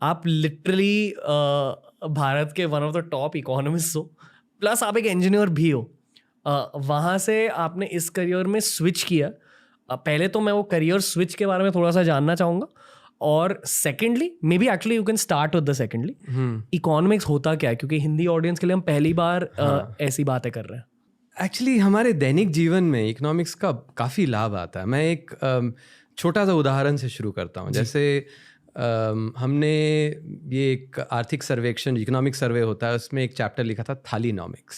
आप लिटरली भारत के one of the top economist हो, प्लस आप एक इंजीनियर भी हो। वहाँ से आपने इस करियर में स्विच किया। पहले तो मैं वो करियर स्विच के बारे में थोड़ा सा जानना चाहूँगा, और secondly may be actually you can start with the secondly, economics होता क्या है, क्योंकि हिंदी ऑडियंस के लिए हम पहली बार ऐसी बातें कर रहे हैं। एक्चुअली हमारे दैनिक जीवन में इकोनॉमिक्स का काफ़ी लाभ आता है। मैं एक छोटा सा उदाहरण से शुरू करता हूँ। जैसे हमने ये एक आर्थिक सर्वेक्षण, इकोनॉमिक सर्वे होता है, उसमें एक चैप्टर लिखा था थालीनॉमिक्स,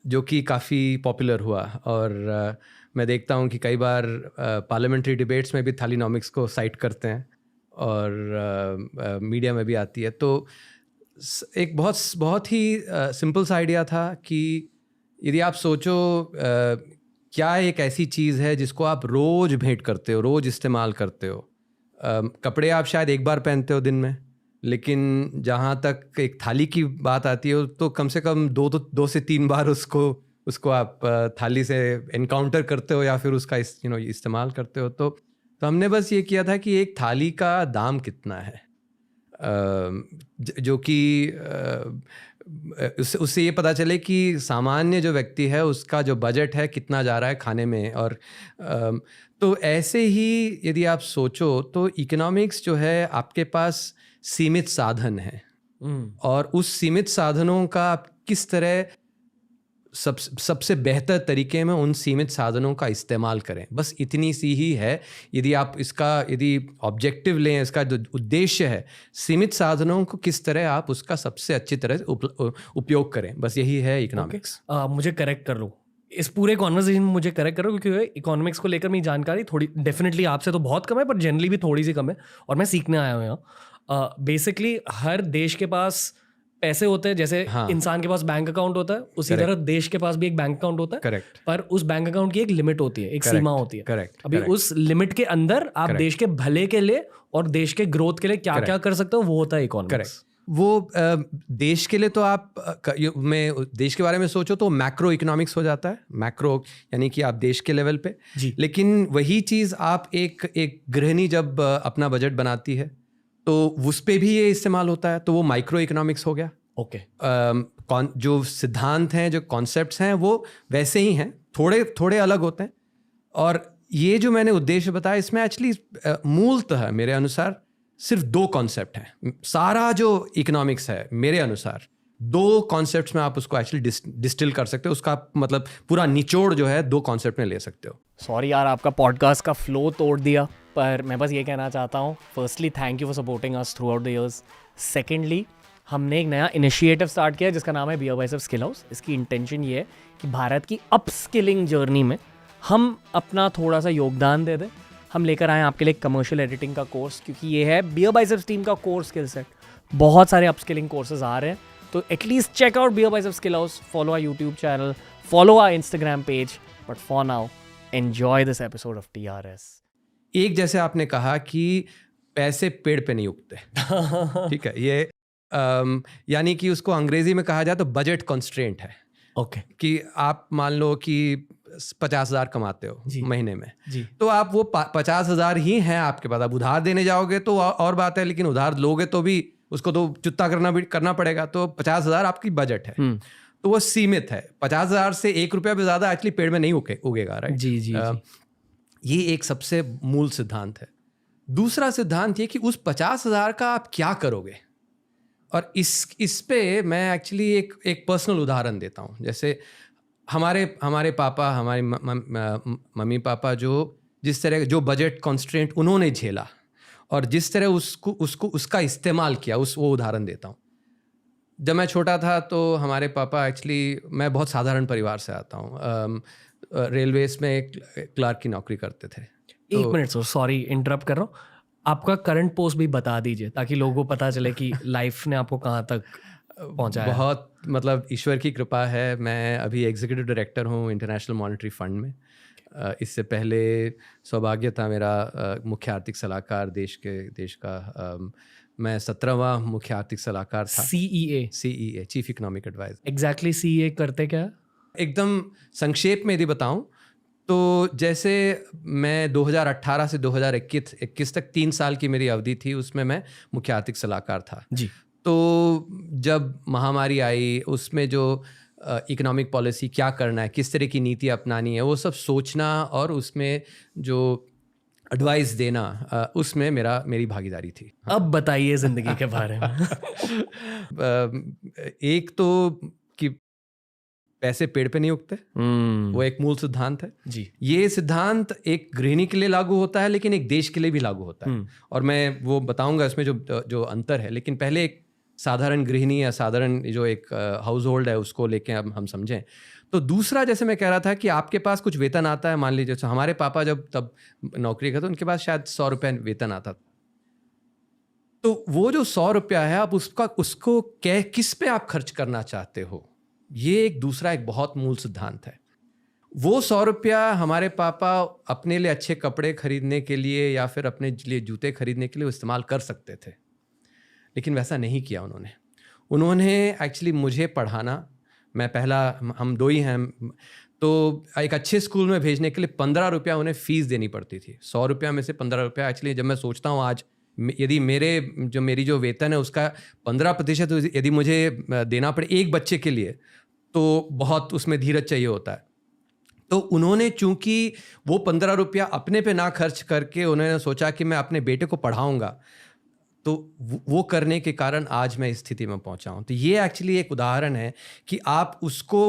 जो कि काफ़ी पॉपुलर हुआ। और मैं देखता हूँ कि कई बार पार्लियामेंट्री डिबेट्स में भी थालीनॉमिक्स को साइट करते हैं, और मीडिया में भी आती है। तो एक बहुत ही सिंपल सा आइडिया था कि यदि आप सोचो क्या एक ऐसी चीज़ है जिसको आप रोज़ भेंट करते हो, रोज़ इस्तेमाल करते हो। कपड़े आप शायद एक बार पहनते हो दिन में, लेकिन जहाँ तक एक थाली की बात आती है तो कम से कम दो से तीन बार उसको आप थाली से एनकाउंटर करते हो या फिर उसका इस्तेमाल करते हो। तो हमने बस ये किया था कि एक थाली का दाम कितना है, जो कि उससे ये पता चले कि सामान्य जो व्यक्ति है उसका जो बजट है कितना जा रहा है खाने में। और तो ऐसे ही यदि आप सोचो तो इकोनॉमिक्स जो है आपके पास सीमित साधन है, और उस सीमित साधनों का आप किस तरह सबसे बेहतर तरीके में उन सीमित साधनों का इस्तेमाल करें, बस इतनी सी ही है। यदि ऑब्जेक्टिव लें, इसका जो उद्देश्य है, सीमित साधनों को किस तरह आप उसका सबसे अच्छी तरह से उपयोग करें, बस यही है इकोनॉमिक्स। मुझे करेक्ट कर लो, इस पूरे कॉन्वर्सेशन में मुझे करेक्ट करो, क्योंकि इकोनॉमिक्स को लेकर मेरी जानकारी थोड़ी डेफिनेटली आपसे तो बहुत कम है, पर जनरली भी थोड़ी सी कम है, और मैं सीखने आया हूँ यहाँ। बेसिकली हर देश के पास पैसे होते हैं, जैसे इंसान के पास बैंक अकाउंट होता है, उसी तरह देश के पास भी एक बैंक अकाउंट होता है। करेक्ट। पर उस बैंक अकाउंट की एक लिमिट होती है, एक सीमा होती है। करेक्ट। अभी उस लिमिट के अंदर आप देश के भले के लिए और देश के ग्रोथ के लिए क्या क्या कर सकते हो, वो होता है इकोनॉमिक्स। वो देश के लिए तो आप में देश के बारे में सोचो तो मैक्रो इकोनॉमिक्स हो जाता है। मैक्रो यानी कि आप देश के लेवल पे, लेकिन वही चीज़ आप एक गृहिणी जब अपना बजट बनाती है तो उस पे भी ये इस्तेमाल होता है, तो वो माइक्रो इकोनॉमिक्स हो गया। ओके। जो सिद्धांत हैं, जो कॉन्सेप्ट्स हैं, वो वैसे ही हैं, थोड़े थोड़े अलग होते हैं। और ये जो मैंने उद्देश्य बताया, इसमें एक्चुअली मूलतः मेरे अनुसार सिर्फ दो कॉन्सेप्ट हैं। सारा जो इकोनॉमिक्स है मेरे अनुसार दो कॉन्सेप्ट्स में आप उसको एक्चुअली डिस्टिल कर सकते हो। उसका मतलब पूरा निचोड़ जो है दो कॉन्सेप्ट में ले सकते हो। सॉरी यार, आपका पॉडकास्ट का फ्लो तोड़ दिया, पर मैं बस ये कहना चाहता हूँ, firstly thank you for supporting us through out the years. Secondly, हमने एक नया इनिशिएटिव स्टार्ट किया जिसका नाम है बियर बाइसेप्स स्किल हाउस। इसकी इंटेंशन ये है कि भारत की अपस्किलिंग जर्नी में हम अपना थोड़ा सा योगदान दे दें। हम लेकर आए आपके लिए कमर्शियल एडिटिंग का कोर्स, क्योंकि ये है बियर बाइसेप्स टीम का कोर स्किल सेट। बहुत सारे अपस्किलिंग कोर्सेज आ रहे हैं, तो at least check out Bear Biceps Skill House, follow our YouTube channel, follow our Instagram page. But for now enjoy this episode of TRS। एक, जैसे आपने कहा कि पैसे पेड़ पे नहीं उगते, ठीक है, ये यानी कि उसको अंग्रेजी में कहा जाए तो बजट कॉन्स्ट्रेंट है। ओके। कि आप मान लो कि 50,000 कमाते हो महीने में, तो आप वो 50,000 ही हैं आपके पास। आप उधार देने जाओगे तो और बात है, लेकिन उधार लोगे तो भी उसको तो चुकता करना पड़ेगा। तो 50,000 आपकी बजट है, तो वो सीमित है। 50,000 से 1 रुपया भी ज़्यादा एक्चुअली पेड़ में नहीं उगेगा, राइट? जी। ये एक सबसे मूल सिद्धांत है। दूसरा सिद्धांत ये कि उस 50,000 का आप क्या करोगे, और इस पे मैं एक्चुअली एक पर्सनल उदाहरण देता हूँ। जैसे हमारे पापा, हमारी मम्मी पापा जिस तरह जो बजट कॉन्स्ट्रेंट उन्होंने झेला और जिस तरह उसका इस्तेमाल किया, वो उदाहरण देता हूँ। जब मैं छोटा था तो हमारे पापा एक्चुअली, मैं बहुत साधारण परिवार से आता हूँ, रेलवेज में क्लर्क की नौकरी करते थे। एक मिनट सर, सॉरी इंटरप्ट कर रहा हूँ, आपका करंट पोस्ट भी बता दीजिए ताकि लोगों को पता चले कि लाइफ ने आपको कहाँ तक पहुँचाया। बहुत मतलब ईश्वर की कृपा है। मैं अभी एग्जीक्यूटिव डायरेक्टर हूँ इंटरनेशनल मॉनेटरी फंड में। इससे पहले सौभाग्य था मेरा मुख्य आर्थिक सलाहकार देश का। मैं 17वां मुख्य आर्थिक सलाहकार था। CEA, chief economic adviser. Exactly CEA करते क्या? एकदम संक्षेप में यदि बताऊं तो जैसे मैं 2018 से 2021 तक 3 साल की मेरी अवधि थी, उसमें मैं मुख्य आर्थिक सलाहकार था जी। तो जब महामारी आई उसमें जो इकोनॉमिक पॉलिसी क्या करना है, किस तरह की नीति अपनानी है, वो सब सोचना और उसमें जो एडवाइस देना, उसमें मेरी भागीदारी थी। अब बताइए जिंदगी के बारे में। एक तो कि पैसे पेड़ पे नहीं उगते, वो एक मूल सिद्धांत है जी। ये सिद्धांत एक गृहिणी के लिए लागू होता है लेकिन एक देश के लिए भी लागू होता है, और मैं वो बताऊंगा इसमें जो अंतर है। लेकिन पहले एक साधारण गृहिणी या साधारण जो एक हाउस होल्ड है उसको लेके हम समझें। तो दूसरा, जैसे मैं कह रहा था कि आपके पास कुछ वेतन आता है, मान लीजिए हमारे पापा जब तब नौकरी करते उनके पास शायद 100 रुपये वेतन आता था। तो वो जो 100 रुपया है, आप उसको किस पे आप खर्च करना चाहते हो, ये एक दूसरा एक बहुत मूल सिद्धांत है। वो 100 रुपया हमारे पापा अपने लिए अच्छे कपड़े खरीदने के लिए या फिर अपने लिए जूते खरीदने के लिए इस्तेमाल कर सकते थे, लेकिन वैसा नहीं किया उन्होंने एक्चुअली मुझे पढ़ाना। मैं पहला, हम 2 ही हैं, तो एक अच्छे स्कूल में भेजने के लिए 15 रुपया उन्हें फ़ीस देनी पड़ती थी। 100 रुपया में से 15 रुपया, एक्चुअली जब मैं सोचता हूँ आज, यदि मेरी जो वेतन है उसका 15% यदि मुझे देना पड़े एक बच्चे के लिए, तो बहुत उसमें धीरज चाहिए होता है। तो उन्होंने चूंकि वो 15 रुपया अपने पे ना खर्च करके उन्होंने सोचा कि मैं अपने बेटे को पढ़ाऊंगा, तो वो करने के कारण आज मैं इस स्थिति में पहुंचा हूं। तो ये एक्चुअली एक उदाहरण है कि आप उसको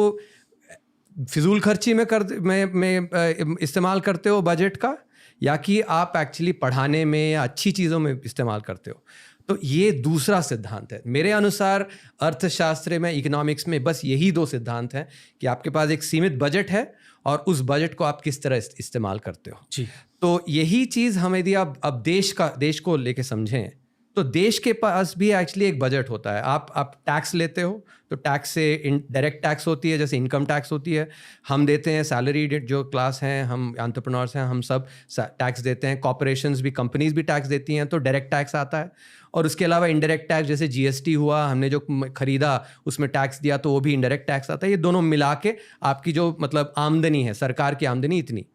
फिजूल खर्ची में इस्तेमाल करते हो बजट का, या कि आप एक्चुअली पढ़ाने में या अच्छी चीज़ों में इस्तेमाल करते हो। तो ये दूसरा सिद्धांत है मेरे अनुसार। अर्थशास्त्र में, इकोनॉमिक्स में बस यही 2 सिद्धांत हैं कि आपके पास एक सीमित बजट है और उस बजट को आप किस तरह इस्तेमाल करते हो जी। तो यही चीज़ हम यदि अब देश को लेके समझें, तो देश के पास भी एक्चुअली एक बजट होता है। आप टैक्स लेते हो, तो टैक्स से डायरेक्ट टैक्स होती है, जैसे इनकम टैक्स होती है, हम देते हैं। सैलरी जो क्लास हैं, हम एंटरप्रेन्योर्स हैं, हम सब टैक्स देते हैं। कॉर्पोरेशंस भी, कंपनीज भी टैक्स देती हैं, तो डायरेक्ट टैक्स आता है। और उसके अलावा इनडायरेक्ट टैक्स, जैसे जीएसटी हुआ, हमने जो खरीदा उसमें टैक्स दिया, तो वो भी इनडायरेक्ट टैक्स आता है। ये दोनों मिला के आपकी जो मतलब आमदनी है, सरकार की आमदनी इतनी,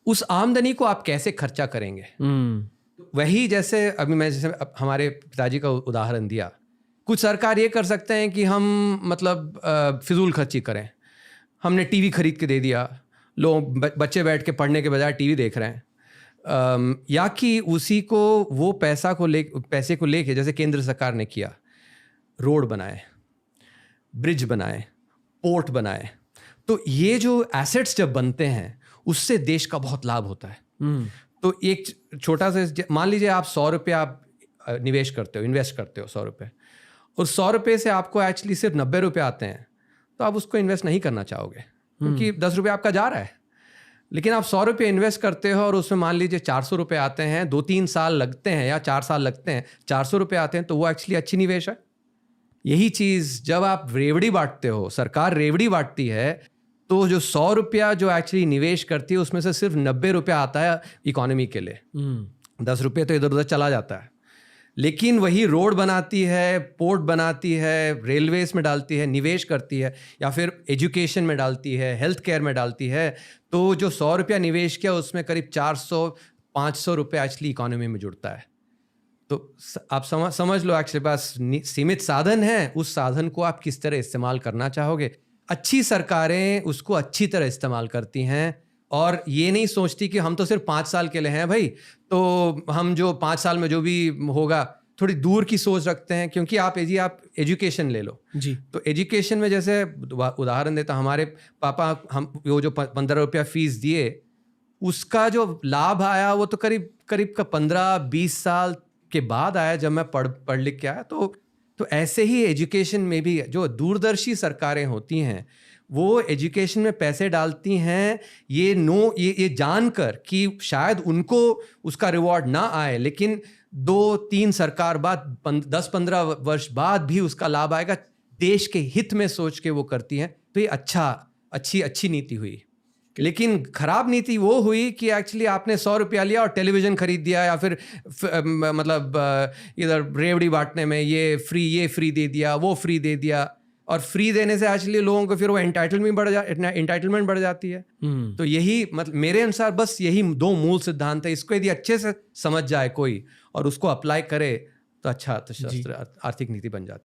उस आमदनी को आप कैसे खर्चा करेंगे। वही जैसे हमारे पिताजी का उदाहरण दिया, कुछ सरकार ये कर सकते हैं कि हम मतलब फिजूल खर्ची करें। हमने टीवी खरीद के दे दिया, लोग बच्चे बैठ के पढ़ने के बजाय टीवी देख रहे हैं, या कि उसी को वो पैसे को लेके, जैसे केंद्र सरकार ने किया, रोड बनाए, ब्रिज बनाए, पोर्ट बनाए। तो ये जो एसेट्स जब बनते हैं उससे देश का बहुत लाभ होता है। तो एक छोटा सा, मान लीजिए आप 100 रुपये आप निवेश करते हो, इन्वेस्ट करते हो 100 रुपये, और 100 रुपये से आपको एक्चुअली सिर्फ 90 रुपये आते हैं, तो आप उसको इन्वेस्ट नहीं करना चाहोगे, क्योंकि 10 रुपये आपका जा रहा है। लेकिन आप 100 रुपये इन्वेस्ट करते हो और उसमें मान लीजिए 400 रुपये आते हैं, 2-3 साल लगते हैं या 4 साल लगते हैं, 400 रुपये आते हैं, तो वो एक्चुअली अच्छी निवेश है। यही चीज़ जब आप रेवड़ी बांटते हो, सरकार रेवड़ी बांटती है, तो जो 100 रुपया जो एक्चुअली निवेश करती है उसमें से सिर्फ 90 रुपया आता है इकोनॉमी के लिए। 10 रुपये तो इधर उधर चला जाता है। लेकिन वही रोड बनाती है, पोर्ट बनाती है, रेलवेज में डालती है, निवेश करती है, या फिर एजुकेशन में डालती है, हेल्थ केयर में डालती है, तो जो 100 रुपया निवेश किया उसमें करीब 400-500 रुपये एक्चुअली इकोनॉमी में जुड़ता है। तो आप समझ लो, एक्चुअली पास सीमित साधन है, उस साधन को आप किस तरह इस्तेमाल करना चाहोगे। अच्छी सरकारें उसको अच्छी तरह इस्तेमाल करती हैं और ये नहीं सोचती कि हम तो सिर्फ 5 साल के लिए हैं भाई, तो हम जो 5 साल में जो भी होगा, थोड़ी दूर की सोच रखते हैं। क्योंकि आप एजुकेशन ले लो जी, तो एजुकेशन में जैसे उदाहरण देता, हमारे पापा हम वो जो 15 रुपया फीस दिए, उसका जो लाभ आया वो तो करीब का 15-20 साल के बाद आया, जब मैं पढ़ लिख के आया। तो ऐसे ही एजुकेशन में भी जो दूरदर्शी सरकारें होती हैं, वो एजुकेशन में पैसे डालती हैं ये जानकर कि शायद उनको उसका रिवॉर्ड ना आए, लेकिन 2-3 सरकार बाद 10-15 वर्ष बाद भी उसका लाभ आएगा। देश के हित में सोच के वो करती हैं। तो ये अच्छी नीति हुई। लेकिन खराब नीति वो हुई कि एक्चुअली आपने 100 रुपया लिया और टेलीविज़न खरीद दिया, या फिर मतलब इधर रेवड़ी बांटने में ये फ्री दे दिया, वो फ्री दे दिया। और फ्री देने से एक्चुअली लोगों को फिर वो एंटाइटलमेंट बढ़ जाती है। तो यही मतलब मेरे अनुसार बस यही 2 मूल सिद्धांत है। इसको यदि अच्छे से समझ जाए कोई और उसको अप्लाई करे तो अच्छा अर्थशास्त्र आर्थिक नीति बन जाती है।